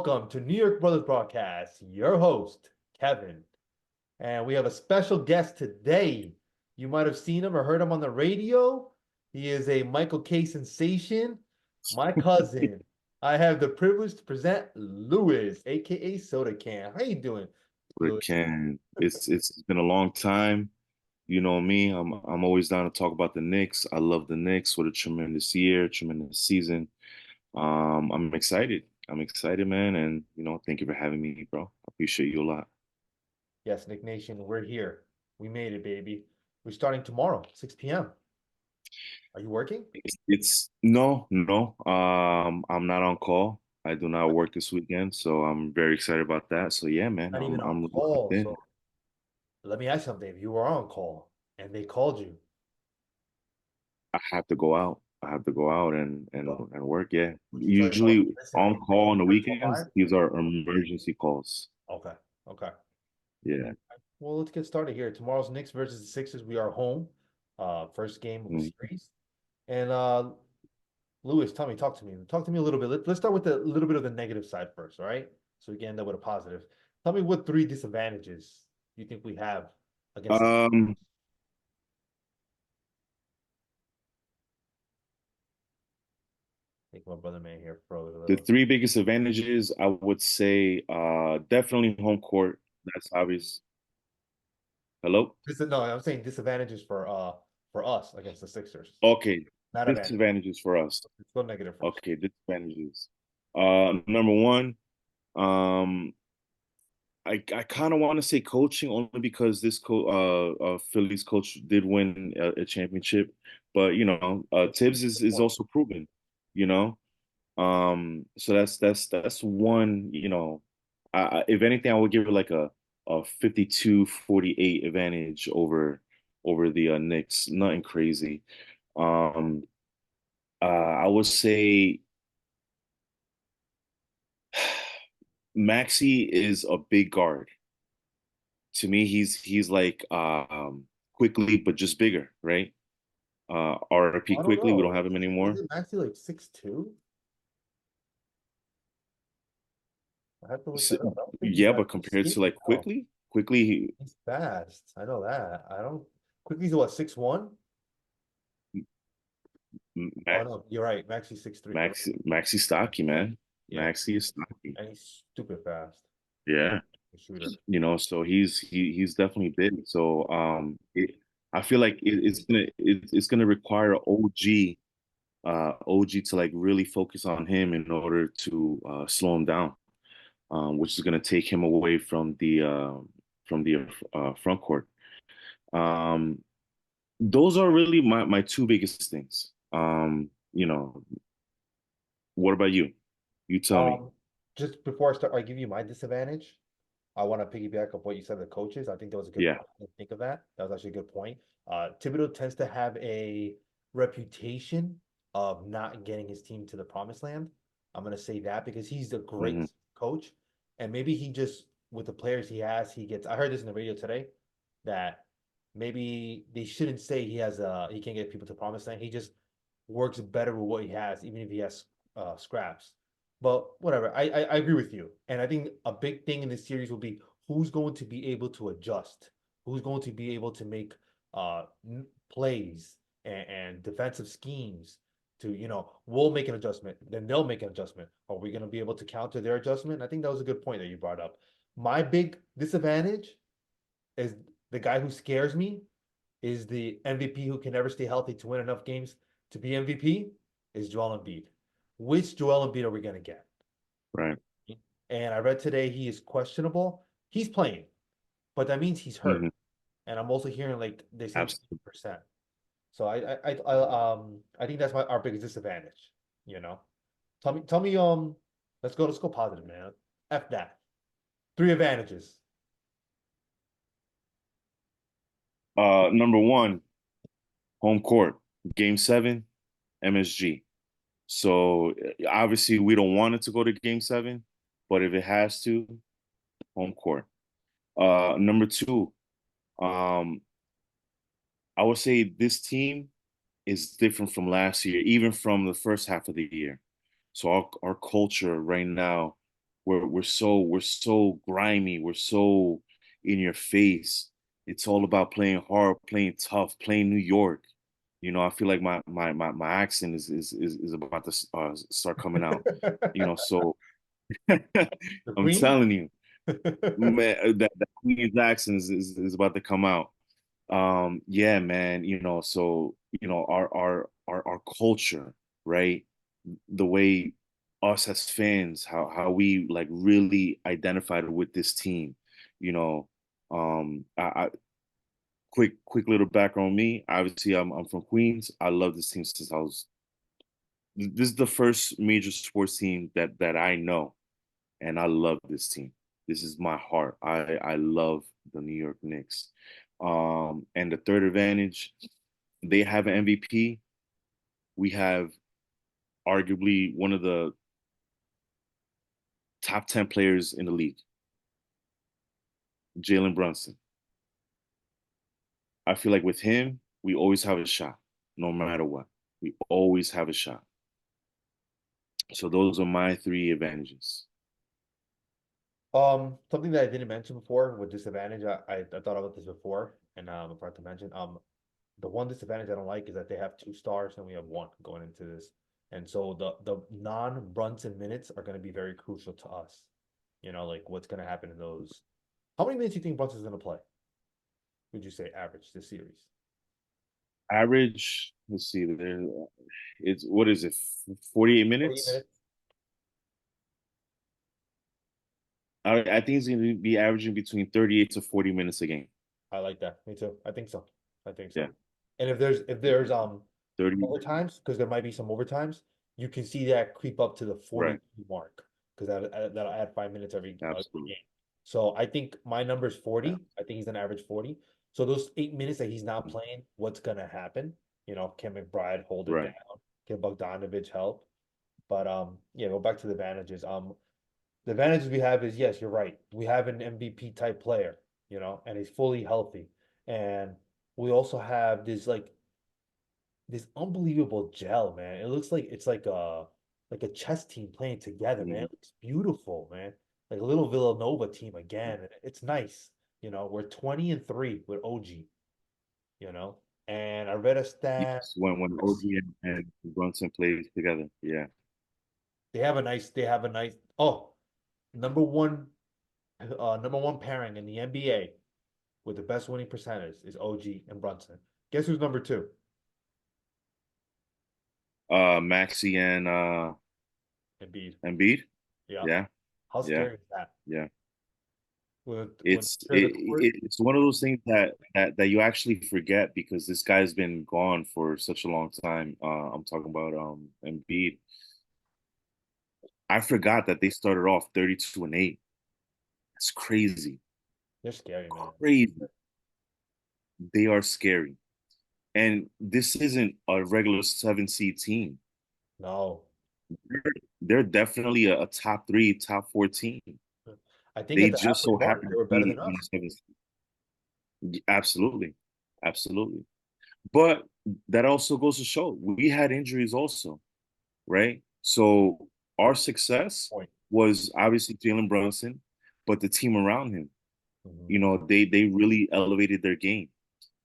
welcome to New York Brothers Broadcast. Your host, Kevin. And we have a special guest today. You might have seen him or heard him on the radio. He is a Michael K sensation, my cousin. I have the privilege to present Lewis, aka Soda Can. How you doing, But Lewis? Ken, it's been a long time. You know me. I'm always down to talk about the Knicks. I love the Knicks. What a tremendous year, tremendous season. I'm excited. I'm excited, man. And thank you for having me, bro. I appreciate you a lot. Yes, Nick Nation, we're here. We made it, baby. We're starting tomorrow, 6 p.m. Are you working? It's no, no. I'm not on call. I do not work this weekend, so I'm very excited about that. So yeah, man. Not even on I'm locked call. in. So let me ask you something. If you were on call and they called you, I have to go out. I have to go out and work. Yeah. would you tell your boss, Usually listen, on I'm call on the here till weekends, 5? these are emergency calls. Okay. Okay. Yeah. Well, let's get started here. Tomorrow's Knicks versus the Sixers. We are home. First game of the Mhm. series. And Lewis, talk to me. Talk to me a little bit. Let's start with a little bit of the negative side first, all right? So we can end up with a positive. Tell me what three disadvantages you think we have against the Um, I think my brother man here froze a the little. three biggest advantages, I would say, definitely home court. That's obvious. Hello? No, I'm saying disadvantages for us against the Sixers. Okay. Not advantage. Disadvantages for us. Let's go negative first. Okay, disadvantages. Number one, um, I kind of want to say coaching only because this Phillies coach did win a championship, but Tibbs Good is point. also proven, you know. So that's one, if anything, I would give it like a 52-48 advantage over the Knicks. Nothing crazy. Um, I would say Maxi is a big guard. To me, he's like quickly, but just bigger, right? RP I don't quickly. We know. don't have him Is anymore. it Maxi like 6'2"? I have to look So, that up. I don't think he's yeah, that but compared to skinny. like No, quickly, he's fast. I know that. I don't. Quickly's what, 6'1"? Oh Max, no, you're right. Maxi's 6'3". You're Maxi stocky, man. right. Maxi is stocky. And he's stupid fast. Yeah, A shooter. so he's definitely big. So I feel like it's gonna require OG to like really focus on him in order to slow him down, which is gonna take him away from the front court. Um, those are really my two biggest things. What about you? You tell me. Um, just before I give you my disadvantage. I want to piggyback off what you said, the coaches. I think that was a good Yeah. point. I didn't think of that. That was actually a good point. Thibodeau tends to have a reputation of not getting his team to the promised land. I'm going to say that because he's a Hmm. great coach. And maybe he just, with the players he has, he gets, I heard this in the radio today, that maybe they shouldn't say he can't get people to promised land. He just works better with what he has, even if he has scraps. But whatever, I agree with you, and I think a big thing in this series will be who's going to be able to adjust, who's going to be able to make uh plays and defensive schemes to we'll make an adjustment, then they'll make an adjustment. Are we going to be able to counter their adjustment? I think that was a good point that you brought up. My big disadvantage is the guy who scares me is the MVP who can never stay healthy to win enough games to be MVP is Joel Embiid. Which Joel Embiid are we going to get? Right. And I read today he is questionable. He's playing, but that means he's hurt. Hmm. And I'm also hearing like they say Absolutely. 50%. So I think that's our biggest disadvantage. You know, tell me let's go positive, man. F that. Three advantages. Number one, home court, game seven, MSG. So obviously we don't want it to go to game seven, but if it has to, home court. Number two, um, I would say this team is different from last year, even from the first half of the year. So our culture right now we're so grimy, we're so in your face. It's all about playing hard, playing tough, playing New York. I feel like my accent is about to start coming out. So The I'm Queen. telling you, man, that Queen's accent is about to come out. Yeah, man, so our culture, right? The way us as fans, how we like really identified with this team, you know. I quick little background on me. Obviously, I'm from Queens. I love this team since I was. This is the first major sports team that I know, and I love this team. This is my heart. I love the New York Knicks. And the third advantage, they have an MVP. We have arguably one of the top 10 players in the league, Jalen Brunson. I feel like with him, we always have a shot, no matter what. We always have a shot. So those are my three advantages. Something that I didn't mention before with disadvantage, I thought about this before, and I forgot to mention. The one disadvantage I don't like is that they have two stars and we have one going into this, and so the non-Brunson minutes are going to be very crucial to us. Like what's going to happen in those. How many minutes do you think Brunson's going to play? Would you say average this series? Average, let's see, it's what is it, 48 48 minutes? minutes. I think it's going to be averaging between 38 to 40 minutes a game. I like that. Me too. I think so. I think Yeah, so. And if there's 30. overtimes, because there might be some overtimes, you can see that creep up to the Right. 42 mark because that'll add 5 minutes every Absolutely. game. So I think my number is 40. I think he's gonna average 40. So those 8 minutes that he's not Yeah. playing, what's gonna happen? Can McBride hold it down? Right. Can Bogdanovich help? But yeah, go back to the advantages. The advantages we have is yes, you're right. We have an MVP type player, and he's fully healthy. And we also have this unbelievable gel, man. It looks like it's like a chess team playing together, man. Mhm. It looks beautiful, man. Like a little Villanova team again. And it's nice. We're 20-3 with OG, you know. And I read a stat. Yes, when OG and Brunson played together. Yeah. They have a nice number one number one pairing in the NBA with the best winning percentage is OG and Brunson. Guess who's number two? Maxi and Embiid. Embiid. Yeah. Yeah. How Yeah. scary is that? Yeah. When It's they're the court, it's one of those things that you actually forget because this guy's been gone for such a long time. I'm talking about Embiid. I forgot that they started off 32-8. That's crazy. they're scary, man. Crazy. They are scary. And this isn't a regular seven seed team. No. They're definitely a top three, top four team. I think They at the just halfway so mark, happen they to were better be than on the us. seventh seed. Absolutely. Absolutely. But that also goes to show we had injuries also, right? So our Good success point. was obviously Jalen Brunson, but the team around him, Mhm. they really elevated their game.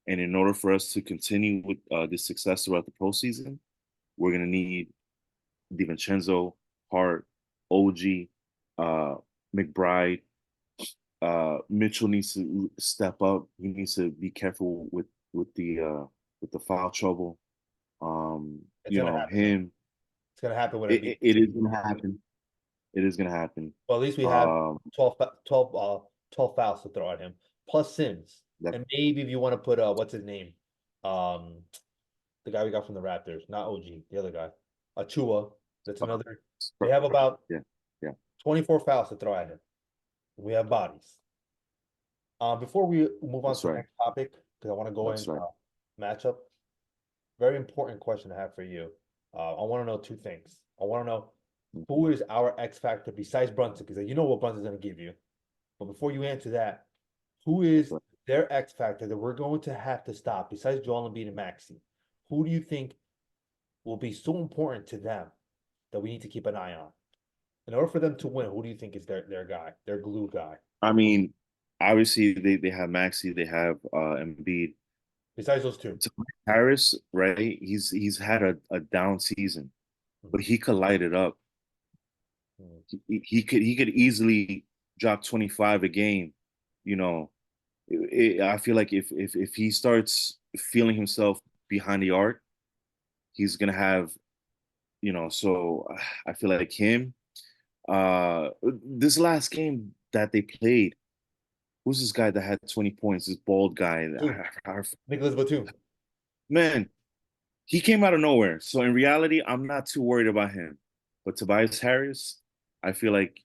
And in order for us to continue with this success throughout the postseason, we're gonna need DiVincenzo, Hart, OG, uh, McBride. Mitchell needs to step up. He needs to be careful with the foul trouble. It's gonna happen though. Him. It's gonna happen with It, Embiid. it, it is gonna happen. It is gonna happen. Well, at least we have Um, 12 fouls to throw at him, plus Sims. that, And maybe if you want to put what's his name? Um, the guy we got from the Raptors, not OG, the other guy. Achua. That's another. We have about yeah, yeah, 24 fouls to throw at him. We have bodies. Before we move on that's to the right. next topic, because I want to go That's into right. matchup, very important question I have for you. I want to know two things. I want to know who is our X factor besides Brunson, because you know what Brunson's going to give you. But before you answer that, who That's is right. their X factor that we're going to have to stop besides Joel Embiid and Maxi? Who do you think will be so important to them that we need to keep an eye on? In order for them to win, who do you think is their guy, their glue guy? I mean, obviously they have Maxi, they have Embiid. Besides those two. Tobias Harris, right? He's had a down season, but Mhm. he could light it up. Mhm. He could easily drop 25 a game. You know, I feel like if he starts feeling himself behind the arc, he's gonna have, so I feel like him. This last game that they played, who's this guy that had 20 points? This bald guy. Batum. Nicholas Batum. Man, he came out of nowhere. So in reality, I'm not too worried about him. But Tobias Harris, I feel like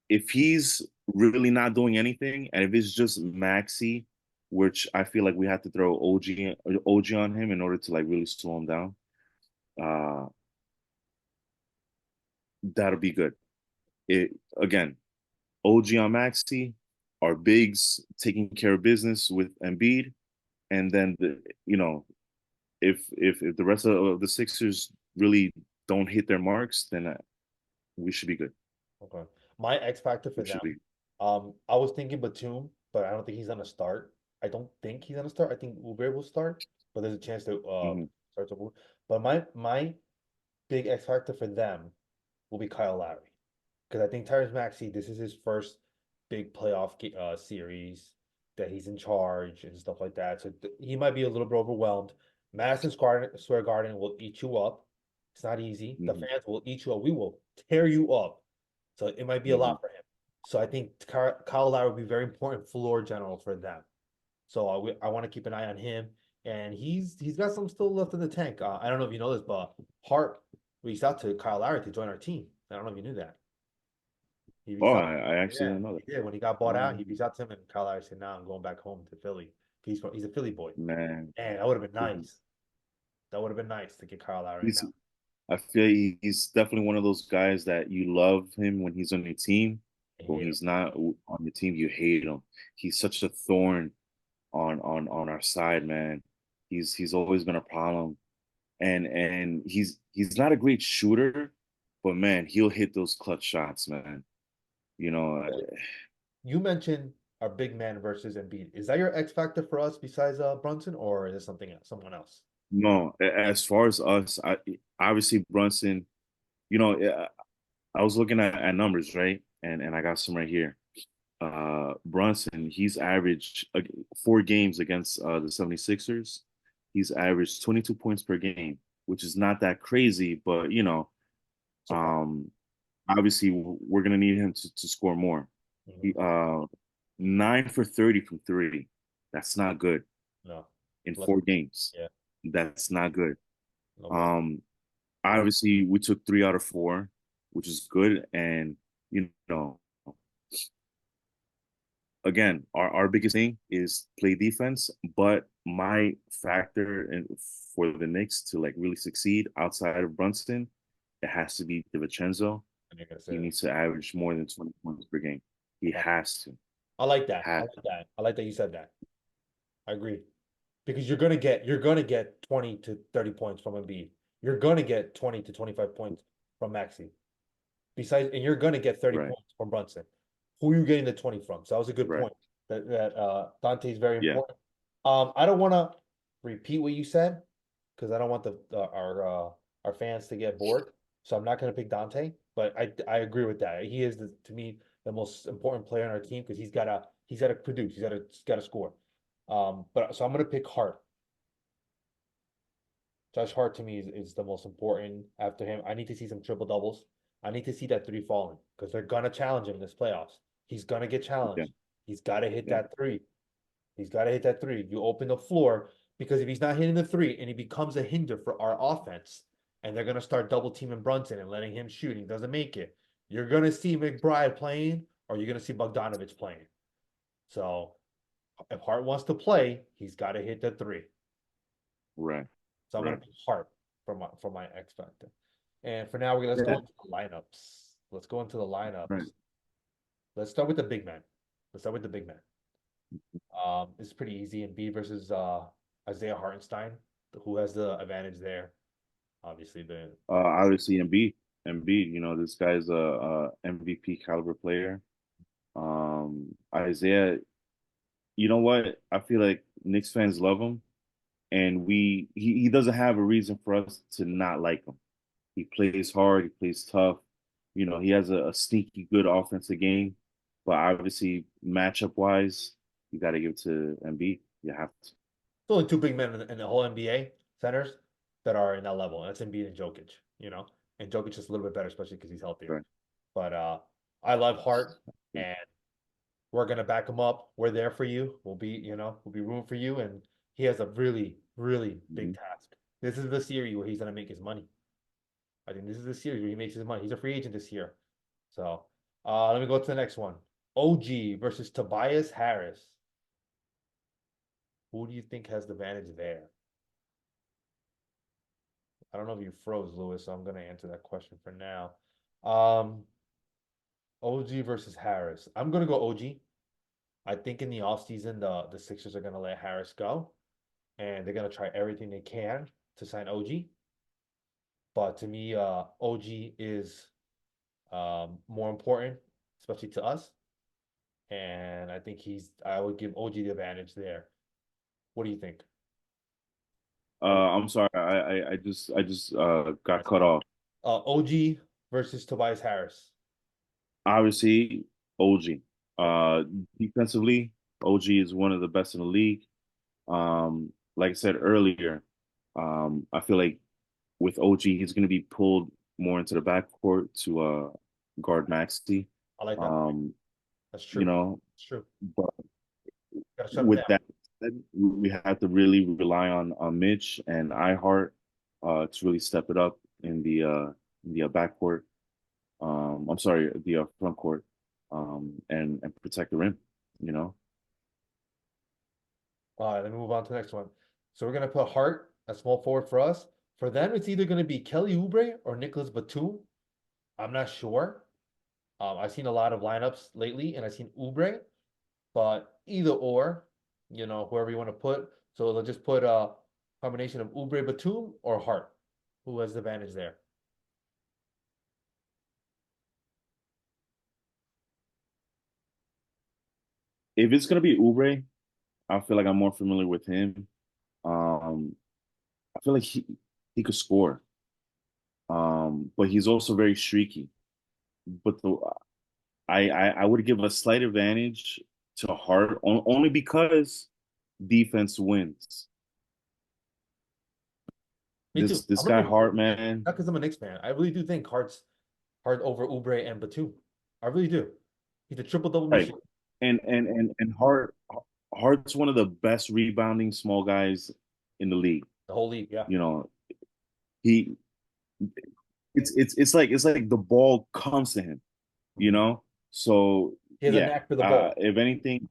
if he's really not doing anything, and if it's just Maxi, which I feel like we have to throw OG on him in order to like really slow him down, uh, that'll be good. It again, OG on Maxi, our bigs taking care of business with Embiid, and then if the rest of the Sixers really don't hit their marks, then we should be good. Okay. My X factor for We should them. be. I was thinking Batum, but I don't think he's gonna start. I don't think he's gonna start. I think Uber will start, but there's a chance to Mhm. start to move. But my big X factor for them will be Kyle Lowry. Because I think Tyrese Maxey, this is his first big playoff series that he's in charge and stuff like that. So he might be a little bit overwhelmed. Square Garden will eat you up. It's not easy. The Mhm. fans will eat you up. We will tear you up. So it might be a Mhm. lot for him. So I think Kyle Lowry will be very important floor general for them. So I want to keep an eye on him. And he's got some still left in the tank. I don't know if you know this, but Hart reached out to Kyle Lowry to join our team. I don't know if you knew that. He Oh, reached out. I actually Yeah, didn't know he that. did. When he got bought out, he Um, reached out to him, and Kyle Lowry said, "Now I'm going back home to Philly." He's a Philly boy. man, And that would have been nice. That would have been nice to get Kyle Lowry he's now. I feel he's definitely one of those guys that you love him when he's on your team, I but when hate him. he's not on your team, you hate him. He's such a thorn on our side, man. He's always been a problem, and he's not a great shooter, but man, he'll hit those clutch shots, man. You know, You mentioned our big man versus Embiid. Is that your X factor for us besides Brunson, or is it something else, someone else? no, as far as us, obviously Brunson. You know, I was looking at numbers, right, and I got some right here. Brunson, he's averaged 4 games against the 76ers. He's averaged 22 points per game, which is not that crazy, but So far. um, obviously we're gonna need him to score more. Mhm. He 9 for 30 from three. That's not good No. in Let- 4 games. Yeah, That's not good. no way. Um, Obviously we took 3 out of 4, which is good, and you know again, our biggest thing is play defense. But my factor for the Knicks to like really succeed outside of Brunson, it has to be DiVincenzo. And you're gonna say He that. needs to average more than 20 points per game. He Right. has to. I like that. I Has. like that. I like that you said that. I agree. Because you're gonna get 20 to 30 points from Embiid. You're gonna get 20 to 25 points from Maxi. Besides, and you're gonna get 30 Right. points from Brunson. Who are you getting the 20 from? So that was a good Right. point. That Dante is very Yeah. important. I don't want to repeat what you said because I don't want our fans to get bored. So I'm not gonna pick Dante, but I agree with that. He is to me the most important player on our team because he's gotta produce, he's gotta score. But so I'm gonna pick Hart. Josh Hart to me is the most important after him. I need to see some triple doubles. I need to see that three falling because they're gonna challenge him in this playoffs. He's gonna get Yeah. challenged. He's got to hit Yeah. that three. He's got to hit that three. You open the floor because if he's not hitting the three and he becomes a hinder for our offense, and they're gonna start double teaming Brunson and letting him shoot, he doesn't make it. You're gonna see McBride playing, or you're gonna see Bogdanovich playing. So if Hart wants to play, he's got to hit the three. Right. So I'm gonna Right. pick Hart for my X factor. And for now, let's go Yeah. into the lineups. Let's go into the Right. lineups. Let's start with the big man. Let's start with the big man. It's pretty easy. And B versus Isaiah Hartenstein, who has the advantage there? Obviously, the Obviously Embiid. Embiid. This guy's a MVP caliber player. Isaiah, you know what? I feel like Knicks fans love him, and he doesn't have a reason for us to not like him. He plays hard, he plays tough. He has a sneaky good offensive game, but obviously matchup wise, you got to give it to Embiid. You have to. There's only two big men in the whole NBA centers that are in that level, and that's Embiid and Jokic, you know. And Jokic is a little bit better, especially because he's healthier. Right. But I love Hart, and we're gonna back him up. We're there for you. We'll be rooting for you. And he has a really, really big Mhm. task. This is the series where he's gonna make his money. I think this is the series where he makes his money. He's a free agent this year. So let me go to the next one. OG versus Tobias Harris. Who do you think has the advantage there? I don't know if you froze, Lewis, so I'm gonna answer that question for now. Um, OG versus Harris. I'm gonna go OG. I think in the offseason, the Sixers are gonna let Harris go, and they're gonna try everything they can to sign OG. But to me, OG is more important, especially to us. And I think I would give OG the advantage there. What do you think? I'm sorry, I just got That's cut fine. off. OG versus Tobias Harris. Obviously, OG. Okay. Uh, Defensively, OG is one of the best in the league. Like I said earlier, I feel like with OG, he's going to be pulled more into the backcourt to guard Maxey. I like that point. Um, That's you true. know, It's true. but Gotta shut him with down. that said, we have to really rely on Mitch and iHeart to really step it up in the backcourt. I'm sorry, the front court, and protect the rim. You know, All right, let me move on to the next one. So we're gonna put Hart a small forward for us. For them, it's either gonna be Kelly Oubre or Nicholas Batum. I'm not sure. I've seen a lot of lineups lately, and I've seen Oubre, but either or, whoever you want to put. So they'll just put a combination of Oubre, Batum, or Hart. Who has the advantage there? if it's gonna be Oubre, I feel like I'm more familiar with him. Um, I feel like he could score, but he's also very streaky. But I would give a slight advantage to Hart only because defense wins. Me too. This I'm gonna guy go Hart. Hart, man. Not because I'm a Knicks fan. I really do think Hart's Hart over Oubre and Batum. I really do. He's a triple double Right. machine. And Hart's one of the best rebounding small guys in the league. The whole league, yeah. You know, he it's like the ball comes to him, you Mhm. know? So He has a yeah, knack for the ball. if anything,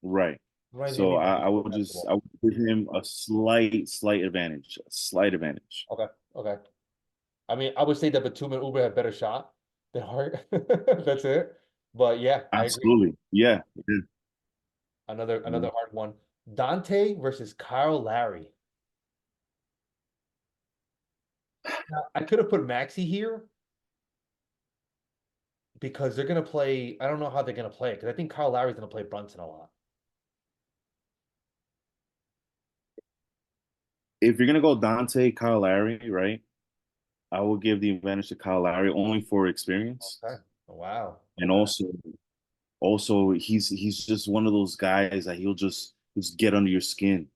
right. Reminds me of So Andy I Roddick with would just basketball. I would give him a slight advantage. A slight advantage. Okay, okay. I mean, I would say that Batum and Uber have better shot than Hart. That's it. But yeah, I agree. Absolutely. Yeah. Another Yeah. hard one. Dante versus Kyle Larry. Now, I could have put Maxi here because they're gonna play. I don't know how they're gonna play it because I think Kyle Larry's gonna play Brunson a lot. If you're gonna go Dante, Kyle Lowry, right? I will give the advantage to Kyle Lowry only for experience. Okay. Wow. And Okay. also he's just one of those guys that he'll just get under your skin,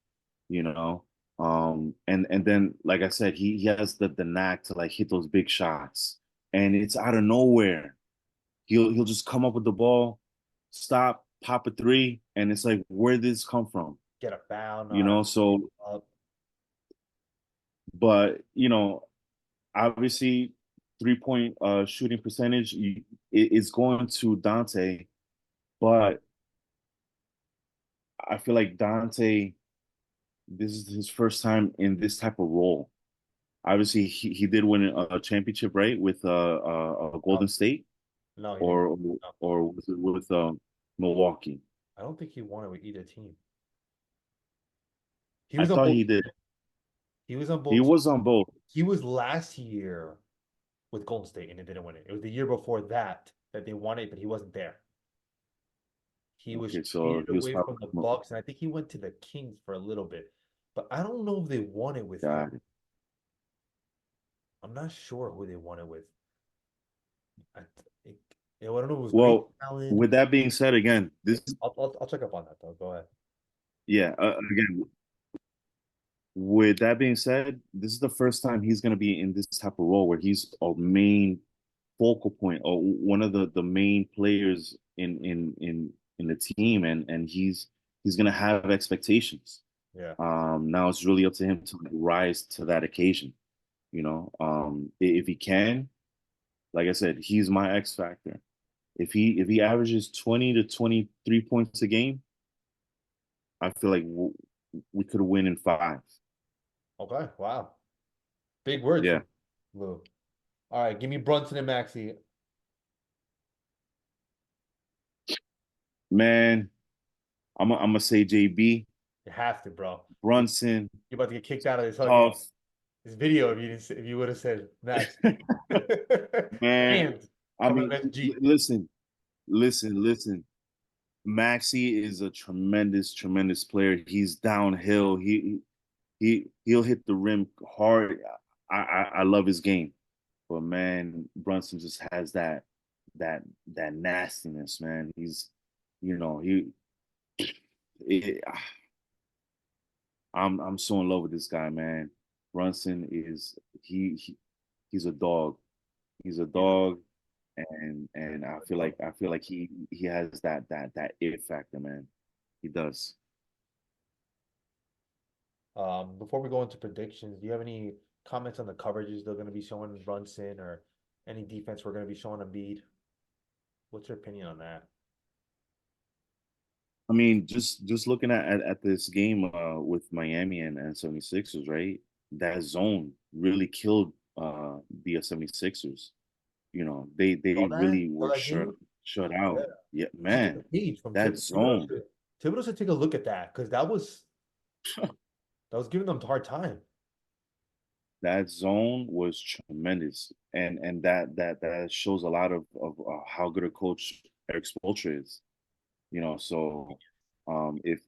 you know. And then like I said, he has the knack to like hit those big shots. And it's out of nowhere. He'll just come up with the ball, stop, pop a three, and it's like, where did this come from? Get a foul. Know You how to know, so up. but obviously 3-point shooting percentage is going to Dante, but I feel like Dante, this is his first time in this type of role. Obviously, he did win a championship, right, with No, Golden State, no, he didn't. or No. or was it with Milwaukee? I don't think he won it with either team. He I was on thought both he teams. did. He was on He both teams. was on both. He was last year. with Golden State and they didn't win it. It was the year before that that they won it, but he wasn't there. He was Okay, so traded he was away probably from the Bucks, and I think he went to the Kings for a little bit. But I don't know if they won it with him. got it. I'm not sure who they won it with. I, it, I don't know if it was Grayson Well, Allen. with that being said, again, this I'll check up on that though. Go ahead. yeah, again, with that being said, this is the first time he's going to be in this type of role where he's a main focal point or one of the main players in the team, and he's going to have expectations. Yeah. Now it's really up to him to rise to that occasion. If he can, like I said, he's my X factor. If he averages 20 to 23 points a game, I feel like we could win in five. Okay. Wow. Big words Yeah, from Lou. All right. Give me Brunson and Maxey. man. I'm gonna say JB You have to, bro. Brunson. You're about to get kicked out of this fucking Tough, this video if you didn't if you would have said Maxey. man. And I from mean, MSG. listen. Maxi is a tremendous player. He's downhill. He'll hit the rim hard. I love his game, but man, Brunson just has that nastiness, man. He's, you know, he. It, I'm so in love with this guy, man. Brunson is he's a dog. He's a He's a dog, and I feel like he has that it factor, man. He does. Before we go into predictions, do you have any comments on the coverages they're going to be showing Brunson or any defense we're going to be showing Embiid? What's your opinion on that? I mean, just looking at this game with Miami and 76ers, right? That zone really killed the 76ers. They Saw that? really Saw were that game? shut Yeah. out. Yeah, Should take man, a page from that Thibodeau. zone. Thibodeau should take a look at that because that was giving them a hard time. That zone was tremendous, and that shows a lot of how good a coach Eric Spoelstra is. So if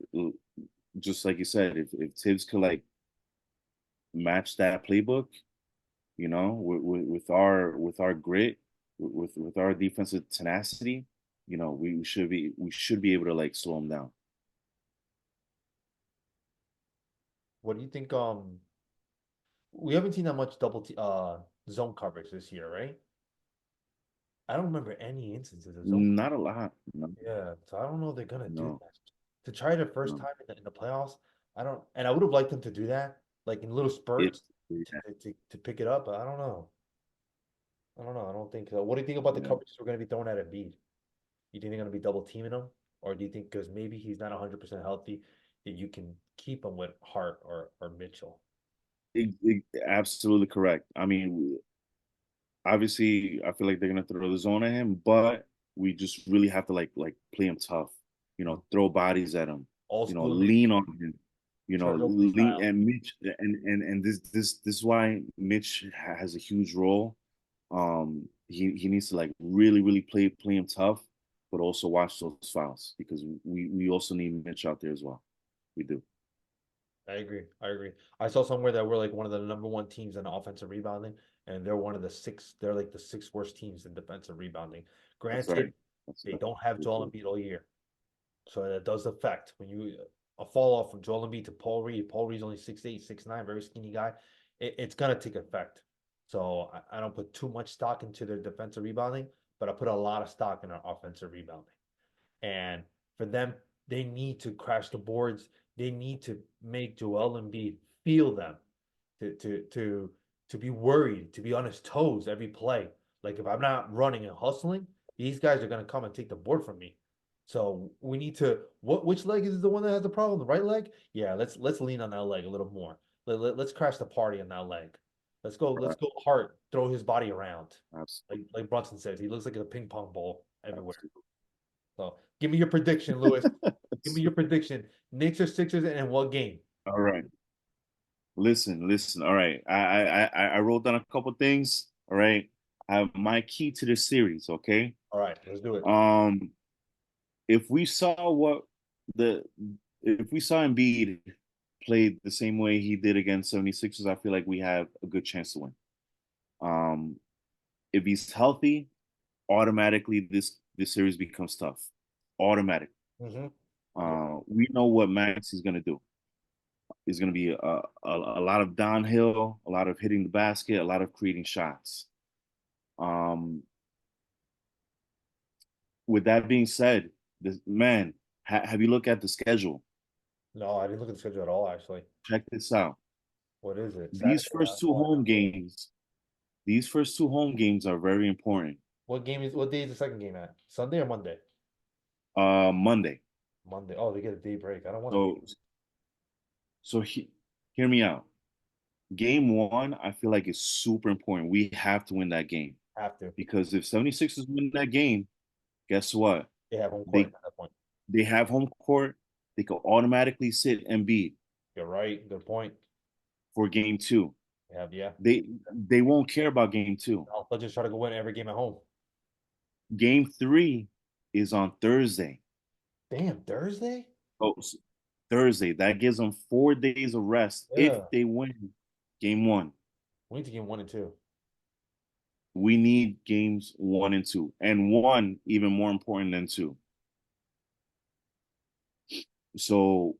just like you said, if Tibbs could like match that playbook, with our grit, with our defensive tenacity, we should be able to like slow him down. What do you think? We haven't seen that much zone coverage this year, right? I don't remember any instances of zone. Not a lot. No, Yeah, so I don't know if they're gonna do no, that. To try their first no. time in the playoffs, I don't, and I would have liked them to do that, like in little If spurts yeah, to pick it up, but I don't know. I don't know. I don't think so. What do you think about the yeah. coverages we're gonna be throwing at Embiid? You think they're gonna be double teaming him, or do you think because maybe he's not 100% healthy that you can keep him with Hart or Mitchell? Absolutely correct. I mean, obviously, I feel like they're gonna throw the zone at him, but we just really have to like play him tough. Mm. Throw bodies at him. Old school Lean on him. Trent Oakley Lean style. and Mitch, and this is why Mitch has a huge role. He needs to like really play him tough, but also watch those fouls because we also need Mitch out there as well. We do. I agree. I agree. I saw somewhere that we're like one of the number one teams in offensive rebounding, and they're one of the six. They're like the six worst teams in defensive rebounding. That's right. Granted, That's they right. don't have We Joel do. Embiid all year, so that does affect when you a fall off from Joel Embiid to Paul Reed. Paul Reed's only 6'8", 6'9", very skinny guy. It's gonna take effect. So I don't put too much stock into their defensive rebounding, but I put a lot of stock in our offensive rebounding. And for them, they need to crash the boards. They need to make Joel Embiid feel them to be worried, to be on his toes every play. Like if I'm not running and hustling, these guys are gonna come and take the board from me. So we need to which leg is the one that has the problem? The right leg? Yeah, let's lean on that leg a little more. Let's crash the party on that leg. Let's Right. go hard, throw his body around. Absolutely. Like Brunson says, he looks like a ping pong ball everywhere. Absolutely. So give me your prediction, Lewis. Give me your prediction. Knicks or Sixers and in what game? All right. Listen. All right. I wrote down a couple things. All right. my key to this series. Okay. All right, let's do it. Um, if we saw what the if we saw Embiid play the same way he did against 76ers, I feel like we have a good chance to win. Um, if he's healthy, automatically this series becomes tough. Automatic. Mm-hmm. Yeah. We know what Max is gonna do. It's gonna be a lot of downhill, a lot of hitting the basket, a lot of creating shots. Um, with that being said, this man, have you looked at the schedule? No, I didn't look at the schedule at all, actually. Check this out. What is it? Saturday? These first two Oh, home games, these first two home games are very important. what day is the second game at? Sunday or Monday? Monday. Monday. Oh, they get a day break. I don't want to So so hear me out. Game one, I feel like is super important. We have to win that game have to. because if 76ers win that game, guess what? They have home court They at that point. they have home court. They could automatically sit Embiid You're right. Good point. for game two. They have, yeah. They won't care about game two. No, they'll just try to go win every game at home. Game three is on Thursday. Damn, Thursday? Oh, Thursday. That gives them 4 days of rest if Yeah. they win game one. We need to game 1 and 2. We need games one and two, and one even more important than two. So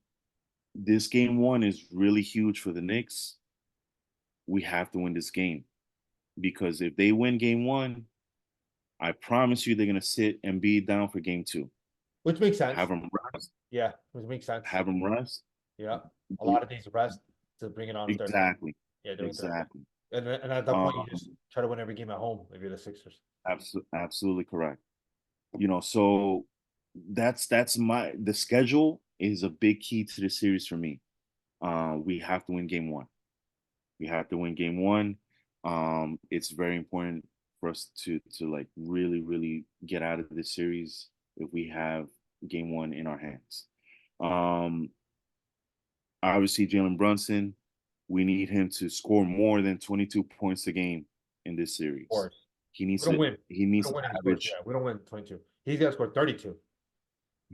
this game one is really huge for the Knicks. We have to win this game because if they win game one, I promise you they're gonna sit and be down for game two. Which makes sense. Have them rest. Yeah, which makes sense. Have them rest. Yeah. A lot of days of rest to bring it on Thursday. Exactly. Yeah, during Thursday. Exactly. And at that point, you just Um, try to win every game at home if you're the Sixers. absolutely correct. So that's my the schedule is a big key to the series for me. We have to win game one. We have to win game one. It's very important for us to like really, really get out of this series if we have game one in our hands. Um, obviously Jalen Brunson, we need him to score more than 22 points a game in this Of series. course. He We needs don't to win. he We needs don't to win if he scores. Yeah, average we don't win 22. He's got to score 32.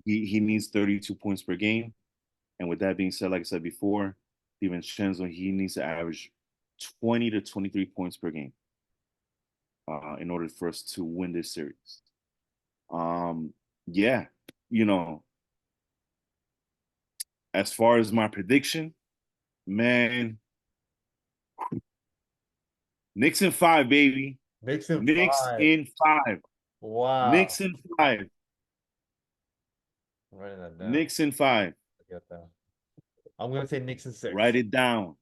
he needs 32 points per game. And with that being said, like I said before, DiVincenzo, he needs to average 20 to 23 points per game in order for us to win this series. Um, yeah, you know, as far as my prediction, man, Knicks in five, baby. Makes him Knicks 5. in five. Wow. Knicks in five. I'm writing that down. Knicks in five. I get that. I'm gonna say Knicks in 6. Write it down.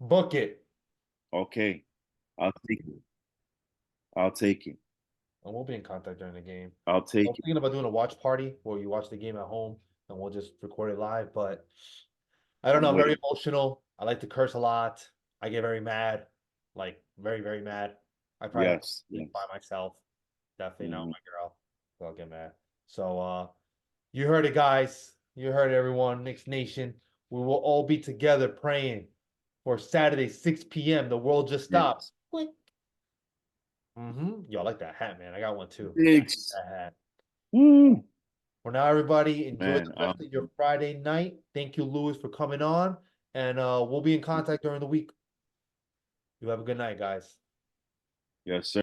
Book it. Okay. I'll take it. I'll take it. And we'll be in contact during the game. I'll I take was it. thinking about doing a watch party where you watch the game at home and we'll just record it live, but I don't know. I'm I'm with very it. emotional. I like to curse a lot. I get very mad, like very, very mad. I probably have to Yes. sleep by Yes. myself. Definitely not Mhm. my girl. So I'll get mad. So you heard it, guys. You heard it, everyone. Knicks Nation. We will all be together praying for Saturday, 6 p.m. The world just stopped. Yes. Quick. Yo, I like that hat, man. I got one too. Knicks. That hat. Woo. For now, everybody, enjoy the Man, rest of your Friday night. Thank you, Louis, for coming on. And we'll be in contact during the week. You have a good night, guys. yes, sir.